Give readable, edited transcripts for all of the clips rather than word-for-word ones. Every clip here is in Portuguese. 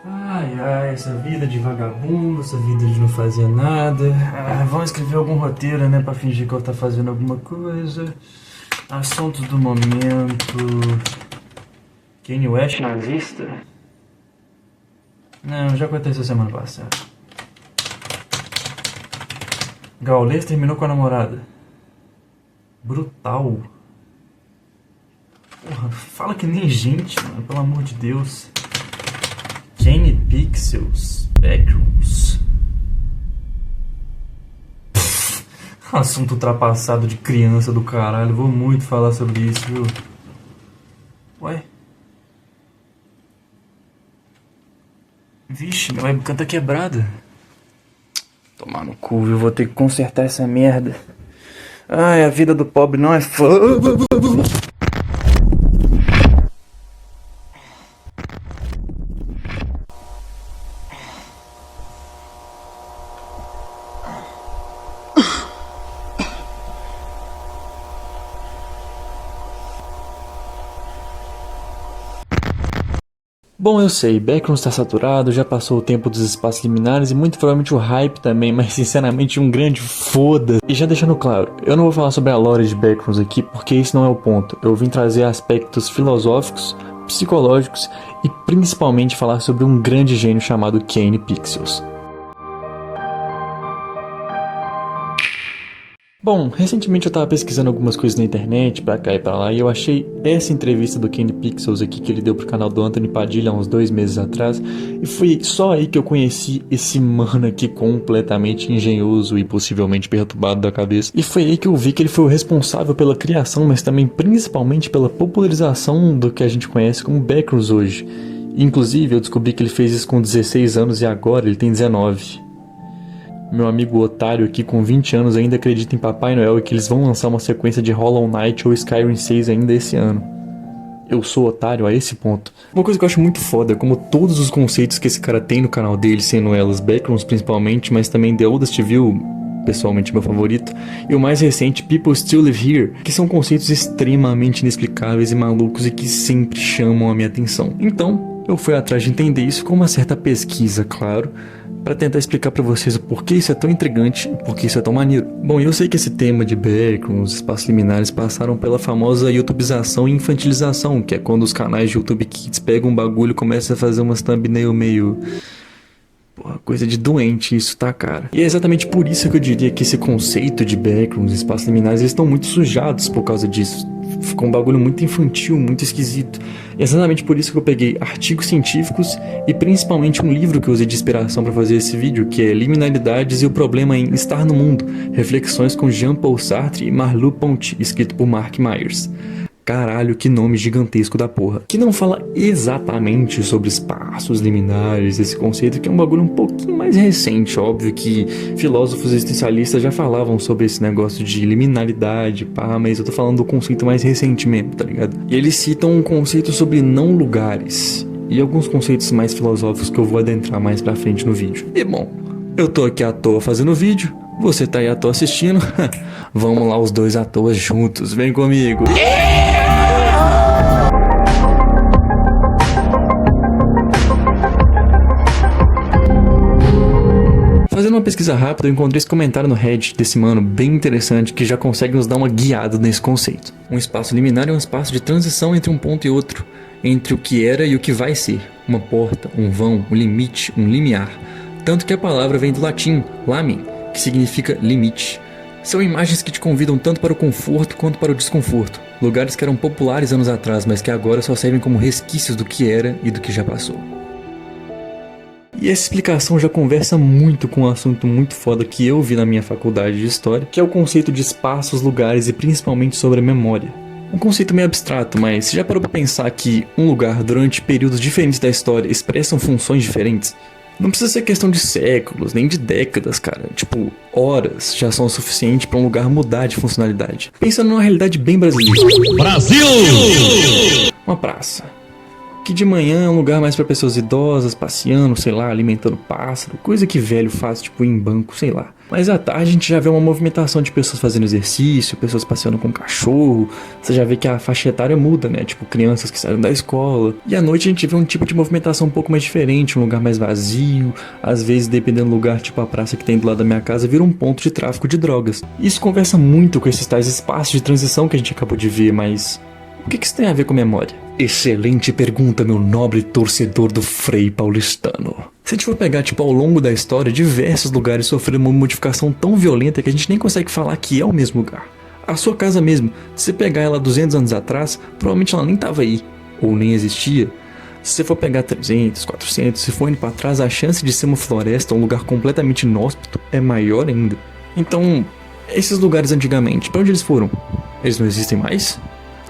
Ai, ai, essa vida de vagabundo, essa vida de não fazer nada. Vamos escrever algum roteiro, né, pra fingir que eu tá fazendo alguma coisa. Assuntos do momento. Kanye West nazista? Não, já aconteceu semana passada. Gaules terminou com a namorada. Brutal. Porra, fala que nem gente, mano, pelo amor de Deus. Kanye Pixels, Backrooms. Assunto ultrapassado de criança do caralho. Vou muito falar sobre isso, viu? Ué? Vixe, minha webcam tá quebrada. Tomar no cu, eu vou ter que consertar essa merda. Ai, a vida do pobre não é Bom, eu sei, Backrooms está saturado, já passou o tempo dos espaços liminares e muito provavelmente o hype também, mas sinceramente um grande foda. E já deixando claro, eu não vou falar sobre a lore de Backrooms aqui porque esse não é o ponto. Eu vim trazer aspectos filosóficos, psicológicos e principalmente falar sobre um grande gênio chamado Kanye Pixels. Bom, recentemente eu tava pesquisando algumas coisas na internet, pra cá e pra lá, e eu achei essa entrevista do Kanye Pixels aqui que ele deu pro canal do Anthony Padilha há uns 2 meses atrás, e foi só aí que eu conheci esse mano aqui completamente engenhoso e possivelmente perturbado da cabeça. E foi aí que eu vi que ele foi o responsável pela criação, mas também principalmente pela popularização do que a gente conhece como Backrooms hoje. Inclusive, eu descobri que ele fez isso com 16 anos e agora ele tem 19. Meu amigo otário aqui com 20 anos ainda acredita em Papai Noel e que eles vão lançar uma sequência de Hollow Knight ou Skyrim 6 ainda esse ano. Eu sou otário a esse ponto. Uma coisa que eu acho muito foda é como todos os conceitos que esse cara tem no canal dele, sendo elas Backrooms principalmente, mas também The Oldest View, pessoalmente meu favorito, e o mais recente People Still Live Here, que são conceitos extremamente inexplicáveis e malucos e que sempre chamam a minha atenção. Então, eu fui atrás de entender isso com uma certa pesquisa, claro, para tentar explicar para vocês o porquê isso é tão intrigante e porquê isso é tão maneiro. Bom, eu sei que esse tema de Backrooms, espaços liminares passaram pela famosa youtubização e infantilização, que é quando os canais de YouTube Kids pegam um bagulho e começam a fazer umas thumbnail meio... Porra, coisa de doente isso, tá, cara? E é exatamente por isso que eu diria que esse conceito de Backrooms, espaços liminares, eles estão muito sujados por causa disso. Ficou um bagulho muito infantil, muito esquisito. E é exatamente por isso que eu peguei artigos científicos e principalmente um livro que eu usei de inspiração para fazer esse vídeo, que é Liminalidades e o Problema em Estar no Mundo, Reflexões com Jean-Paul Sartre e Merleau-Ponty, escrito por Mark Myers. Caralho, que nome gigantesco da porra. Que não fala exatamente sobre espaços liminares, esse conceito que é um bagulho um pouquinho mais recente. Óbvio que filósofos existencialistas já falavam sobre esse negócio de liminalidade, pá, mas eu tô falando do conceito mais recente mesmo, tá ligado? E eles citam um conceito sobre não lugares e alguns conceitos mais filosóficos que eu vou adentrar mais pra frente no vídeo. E bom, eu tô aqui à toa fazendo vídeo, você tá aí à toa assistindo, vamos lá os dois à toa juntos, vem comigo! Fazendo uma pesquisa rápida, eu encontrei esse comentário no Reddit desse mano bem interessante que já consegue nos dar uma guiada nesse conceito. Um espaço liminar é um espaço de transição entre um ponto e outro, entre o que era e o que vai ser, uma porta, um vão, um limite, um limiar. Tanto que a palavra vem do latim, lamin, que significa limite. São imagens que te convidam tanto para o conforto quanto para o desconforto. Lugares que eram populares anos atrás, mas que agora só servem como resquícios do que era e do que já passou. E essa explicação já conversa muito com um assunto muito foda que eu vi na minha faculdade de História, que é o conceito de espaços, lugares e principalmente sobre a memória. Um conceito meio abstrato, mas você já parou pra pensar que um lugar durante períodos diferentes da história expressam funções diferentes? Não precisa ser questão de séculos, nem de décadas, cara. Tipo, horas já são o suficiente pra um lugar mudar de funcionalidade. Pensando numa realidade bem brasileira. Brasil! Uma praça. Que de manhã é um lugar mais pra pessoas idosas, passeando, sei lá, alimentando pássaro, coisa que velho faz, tipo, em banco, sei lá. Mas à tarde a gente já vê uma movimentação de pessoas fazendo exercício, pessoas passeando com cachorro. Você já vê que a faixa etária muda, né? Tipo, crianças que saíram da escola. E à noite a gente vê um tipo de movimentação um pouco mais diferente, um lugar mais vazio. Às vezes, dependendo do lugar, tipo a praça que tem do lado da minha casa, vira um ponto de tráfico de drogas. Isso conversa muito com esses tais espaços de transição que a gente acabou de ver, mas o que isso tem a ver com memória? Excelente pergunta, meu nobre torcedor do Frei paulistano. Se a gente for pegar, tipo, ao longo da história, diversos lugares sofreram uma modificação tão violenta que a gente nem consegue falar que é o mesmo lugar. A sua casa mesmo, se você pegar ela 200 anos atrás, provavelmente ela nem estava aí, ou nem existia. Se você for pegar 300, 400, se for indo pra trás, a chance de ser uma floresta, um lugar completamente inóspito, é maior ainda. Então, esses lugares antigamente, pra onde eles foram? Eles não existem mais?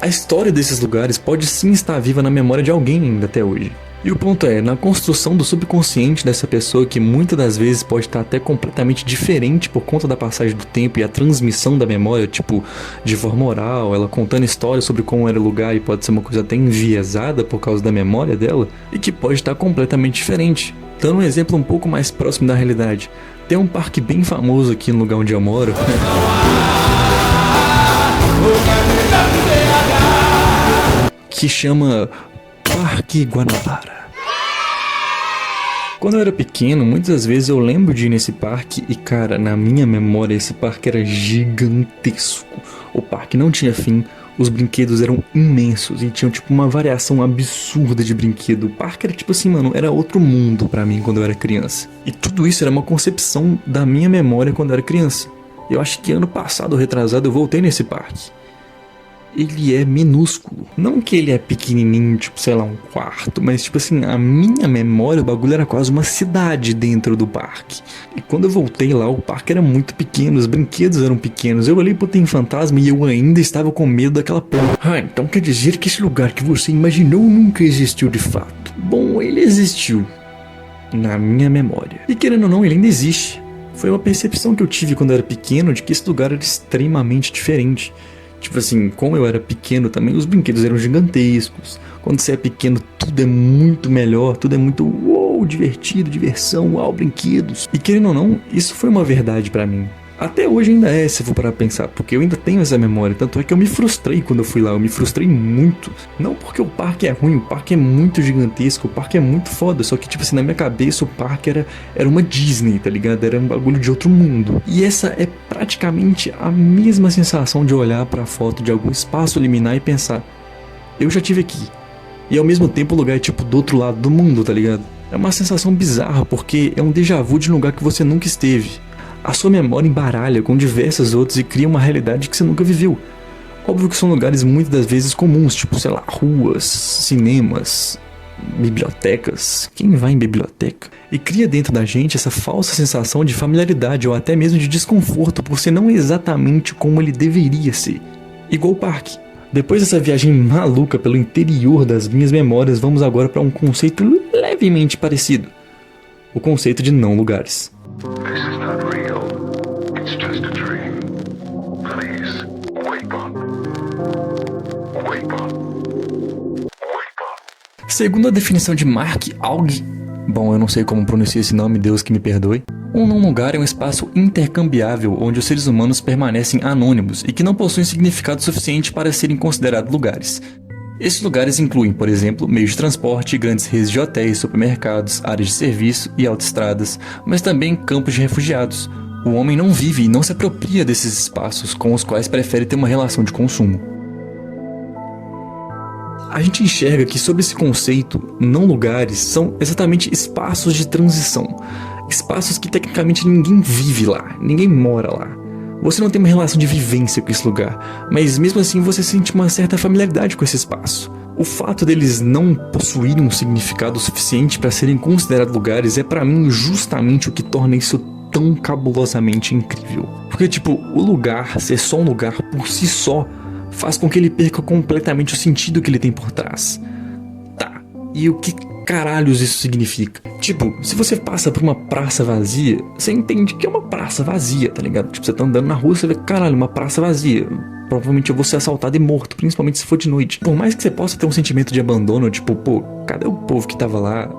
A história desses lugares pode sim estar viva na memória de alguém ainda até hoje. E o ponto é, na construção do subconsciente dessa pessoa, que muitas das vezes pode estar até completamente diferente por conta da passagem do tempo e a transmissão da memória, tipo, de forma oral, ela contando histórias sobre como era o lugar, e pode ser uma coisa até enviesada por causa da memória dela, e que pode estar completamente diferente. Dando um exemplo um pouco mais próximo da realidade, tem um parque bem famoso aqui no lugar onde eu moro, que chama Parque Guanabara. Quando eu era pequeno, muitas vezes eu lembro de ir nesse parque e, cara, na minha memória esse parque era gigantesco. O parque não tinha fim, os brinquedos eram imensos e tinham tipo uma variação absurda de brinquedo. O parque era tipo assim, mano, era outro mundo pra mim quando eu era criança. E tudo isso era uma concepção da minha memória quando eu era criança. Eu acho que ano passado ou retrasado eu voltei nesse parque. Ele é minúsculo. Não que ele é pequenininho, tipo, sei lá, um quarto, mas tipo assim, a minha memória, o bagulho era quase uma cidade dentro do parque. E quando eu voltei lá, o parque era muito pequeno, os brinquedos eram pequenos. Eu olhei pro Tem Fantasma e eu ainda estava com medo daquela porra. Ah, então quer dizer que esse lugar que você imaginou nunca existiu de fato? Bom, ele existiu. Na minha memória. E querendo ou não, ele ainda existe. Foi uma percepção que eu tive quando eu era pequeno de que esse lugar era extremamente diferente. Tipo assim, como eu era pequeno também, os brinquedos eram gigantescos. Quando você é pequeno, tudo é muito melhor, tudo é muito uou, divertido, diversão, uau, brinquedos. E querendo ou não, isso foi uma verdade pra mim. Até hoje ainda é, se for parar pra pensar, porque eu ainda tenho essa memória. Tanto é que eu me frustrei quando eu fui lá, eu me frustrei muito. Não porque o parque é ruim, o parque é muito gigantesco, o parque é muito foda. Só que, tipo assim, na minha cabeça o parque era uma Disney, tá ligado? Era um bagulho de outro mundo. E essa é praticamente a mesma sensação de olhar pra foto de algum espaço liminar e pensar: eu já tive aqui. E ao mesmo tempo o lugar é tipo do outro lado do mundo, tá ligado? É uma sensação bizarra, porque é um déjà vu de um lugar que você nunca esteve. A sua memória embaralha com diversos outros e cria uma realidade que você nunca viveu. Óbvio que são lugares muitas das vezes comuns, tipo, sei lá, ruas, cinemas, bibliotecas. Quem vai em biblioteca? E cria dentro da gente essa falsa sensação de familiaridade ou até mesmo de desconforto por ser não exatamente como ele deveria ser. Igual o parque. Depois dessa viagem maluca pelo interior das minhas memórias, vamos agora para um conceito levemente parecido. O conceito de não lugares. Segundo a definição de Mark Aug, bom, eu não sei como pronunciar esse nome, Deus que me perdoe, um não lugar é um espaço intercambiável onde os seres humanos permanecem anônimos e que não possuem significado suficiente para serem considerados lugares. Esses lugares incluem, por exemplo, meios de transporte, grandes redes de hotéis, supermercados, áreas de serviço e autoestradas, mas também campos de refugiados. O homem não vive e não se apropria desses espaços com os quais prefere ter uma relação de consumo. A gente enxerga que sob esse conceito, não lugares são exatamente espaços de transição. Espaços que tecnicamente ninguém vive lá, ninguém mora lá. Você não tem uma relação de vivência com esse lugar, mas mesmo assim você sente uma certa familiaridade com esse espaço. O fato deles não possuírem um significado suficiente para serem considerados lugares é pra mim justamente o que torna isso tão cabulosamente incrível. Porque tipo, o lugar ser só um lugar por si só faz com que ele perca completamente o sentido que ele tem por trás. Tá, e o que caralhos isso significa. Tipo, se você passa por uma praça vazia, você entende que é uma praça vazia, tá ligado? Tipo, você tá andando na rua, você vê, caralho, uma praça vazia. Provavelmente eu vou ser assaltado e morto, principalmente se for de noite. Por mais que você possa ter um sentimento de abandono, tipo, pô, cadê o povo que tava lá?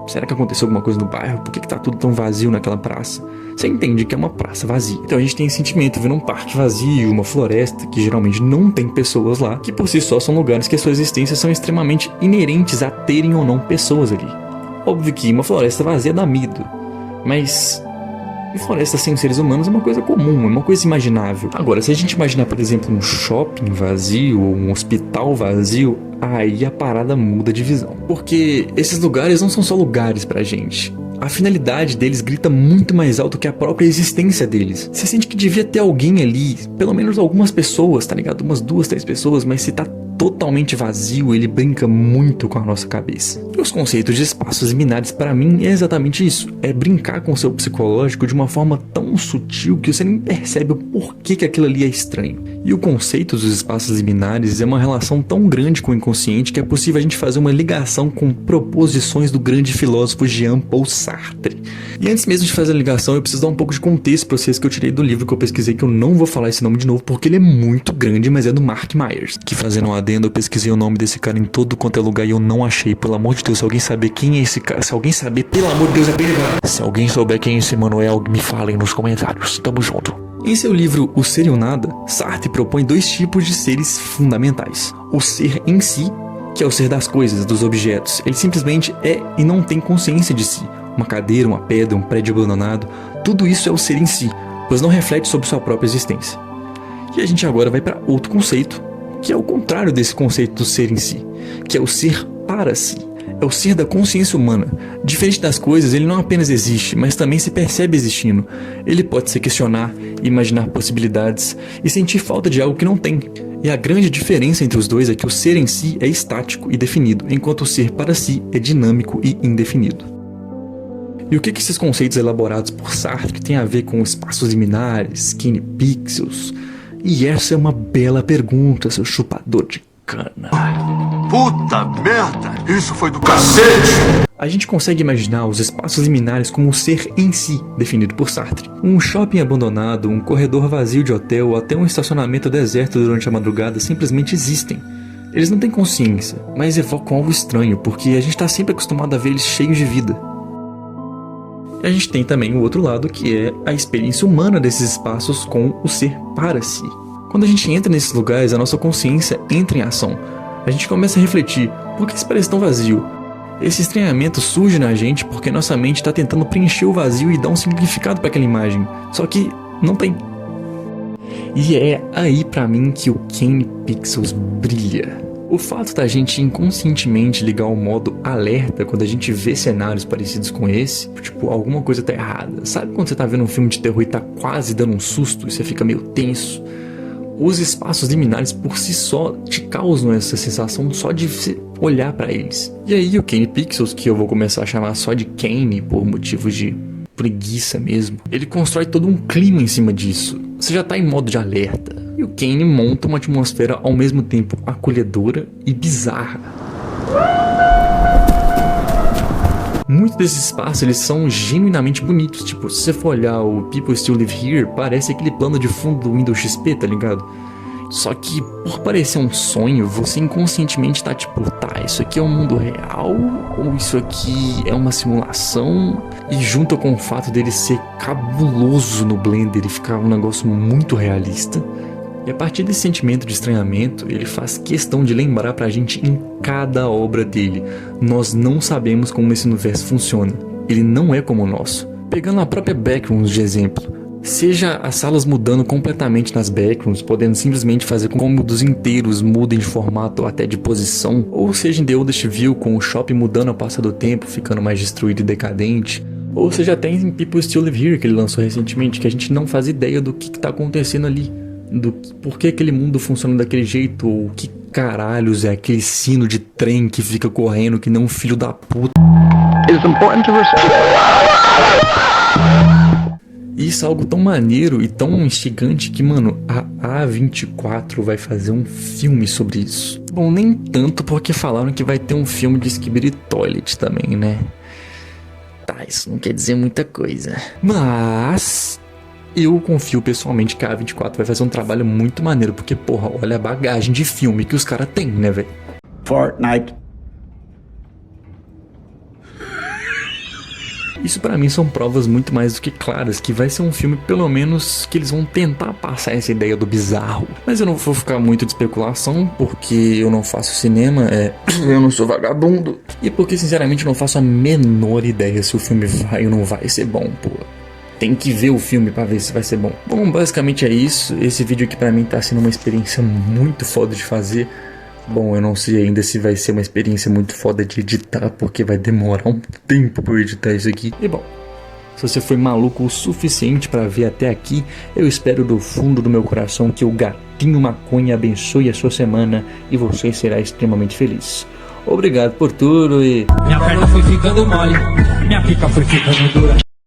Será que aconteceu alguma coisa no bairro? Por que tá tudo tão vazio naquela praça? Você entende que é uma praça vazia. Então a gente tem esse sentimento vendo um parque vazio, uma floresta, que geralmente não tem pessoas lá, que por si só são lugares que a sua existência são extremamente inerentes a terem ou não pessoas ali. Óbvio que uma floresta vazia dá medo, mas uma floresta sem os seres humanos é uma coisa comum, é uma coisa imaginável. Agora, se a gente imaginar, por exemplo, um shopping vazio ou um hospital vazio, aí a parada muda de visão. Porque esses lugares não são só lugares pra gente. A finalidade deles grita muito mais alto que a própria existência deles. Você sente que devia ter alguém ali, pelo menos algumas pessoas, tá ligado? Umas 2, 3 pessoas, mas se tá totalmente vazio, ele brinca muito com a nossa cabeça. E os conceitos de espaços liminares, para mim, é exatamente isso. É brincar com o seu psicológico de uma forma tão sutil que você nem percebe o porquê que aquilo ali é estranho. E o conceito dos espaços liminares é uma relação tão grande com o inconsciente que é possível a gente fazer uma ligação com proposições do grande filósofo Jean-Paul Sartre. E antes mesmo de fazer a ligação, eu preciso dar um pouco de contexto para vocês que eu tirei do livro que eu pesquisei, que eu não vou falar esse nome de novo porque ele é muito grande, mas é do Mark Myers. Que, fazendo um adendo, eu pesquisei o nome desse cara em todo quanto é lugar e eu não achei. Pelo amor de Deus, se alguém saber quem é esse cara, se alguém saber, pelo amor de Deus, é bem legal. Se alguém souber quem é esse Manuel, me falem nos comentários. Tamo junto. Em seu livro O Ser e o Nada, Sartre propõe 2 tipos de seres fundamentais. O ser em si, que é o ser das coisas, dos objetos. Ele simplesmente é e não tem consciência de si. Uma cadeira, uma pedra, um prédio abandonado, tudo isso é o ser em si, pois não reflete sobre sua própria existência. E a gente agora vai para outro conceito, que é o contrário desse conceito do ser em si, que é o ser para si. É o ser da consciência humana. Diferente das coisas, ele não apenas existe, mas também se percebe existindo. Ele pode se questionar, imaginar possibilidades e sentir falta de algo que não tem. E a grande diferença entre os dois é que o ser em si é estático e definido, enquanto o ser para si é dinâmico e indefinido. E o que esses conceitos elaborados por Sartre têm a ver com espaços liminares, skinny pixels? E essa é uma bela pergunta, seu chupador de cana. Puta merda, isso foi do cacete! A gente consegue imaginar os espaços liminares como um ser em si, definido por Sartre. Um shopping abandonado, um corredor vazio de hotel ou até um estacionamento deserto durante a madrugada simplesmente existem. Eles não têm consciência, mas evocam algo estranho, porque a gente está sempre acostumado a ver eles cheios de vida. E a gente tem também o outro lado, que é a experiência humana desses espaços com o ser para si. Quando a gente entra nesses lugares, a nossa consciência entra em ação. A gente começa a refletir, por que isso parece tão vazio? Esse estranhamento surge na gente porque nossa mente está tentando preencher o vazio e dar um significado para aquela imagem, só que não tem. E é aí pra mim que o Kane Pixels brilha. O fato da gente inconscientemente ligar o modo alerta quando a gente vê cenários parecidos com esse, tipo, alguma coisa tá errada. Sabe quando você tá vendo um filme de terror e tá quase dando um susto e você fica meio tenso? Os espaços liminares por si só te causam essa sensação só de você olhar pra eles. E aí o Kane Pixels, que eu vou começar a chamar só de Kane por motivos de preguiça mesmo, ele constrói todo um clima em cima disso. Você já tá em modo de alerta. E o Kane monta uma atmosfera ao mesmo tempo acolhedora e bizarra. Muitos desses espaços eles são genuinamente bonitos. Tipo, se você for olhar o People Still Live Here, parece aquele plano de fundo do Windows XP, tá ligado? Só que por parecer um sonho, você inconscientemente tá tipo, tá, isso aqui é um mundo real ou isso aqui é uma simulação? E junto com o fato dele ser cabuloso no Blender e ficar um negócio muito realista. E a partir desse sentimento de estranhamento, ele faz questão de lembrar pra gente em cada obra dele. Nós não sabemos como esse universo funciona. Ele não é como o nosso. Pegando a própria Backrooms de exemplo. Seja as salas mudando completamente nas Backrooms, podendo simplesmente fazer com que cômodos inteiros mudem de formato ou até de posição. Ou seja em The Oldest View, com o shopping mudando ao passar do tempo, ficando mais destruído e decadente. Ou seja até em People Still Live Here, que ele lançou recentemente, que a gente não faz ideia do que tá acontecendo ali. Do por que aquele mundo funciona daquele jeito, ou que caralhos é aquele sino de trem que fica correndo que nem um filho da puta. E isso é algo tão maneiro e tão instigante que, mano, a A24 vai fazer um filme sobre isso. Bom, nem tanto porque falaram que vai ter um filme de Skibidi Toilet também, né? Tá, isso não quer dizer muita coisa. Mas eu confio pessoalmente que a A24 vai fazer um trabalho muito maneiro, porque, porra, olha a bagagem de filme que os caras têm, né, velho? Fortnite. Isso pra mim são provas muito mais do que claras que vai ser um filme, pelo menos, que eles vão tentar passar essa ideia do bizarro. Mas eu não vou ficar muito de especulação, porque eu não faço cinema, eu não sou vagabundo. E porque, sinceramente, eu não faço a menor ideia se o filme vai ou não vai ser bom, pô. Tem que ver o filme pra ver se vai ser bom. Bom, basicamente é isso. Esse vídeo aqui pra mim tá sendo uma experiência muito foda de fazer. Bom, eu não sei ainda se vai ser uma experiência muito foda de editar, porque vai demorar um tempo pra eu editar isso aqui. E bom, se você foi maluco o suficiente pra ver até aqui, eu espero do fundo do meu coração que o gatinho maconha abençoe a sua semana e você será extremamente feliz. Obrigado por tudo e... Minha perna foi ficando mole, minha pica foi ficando dura.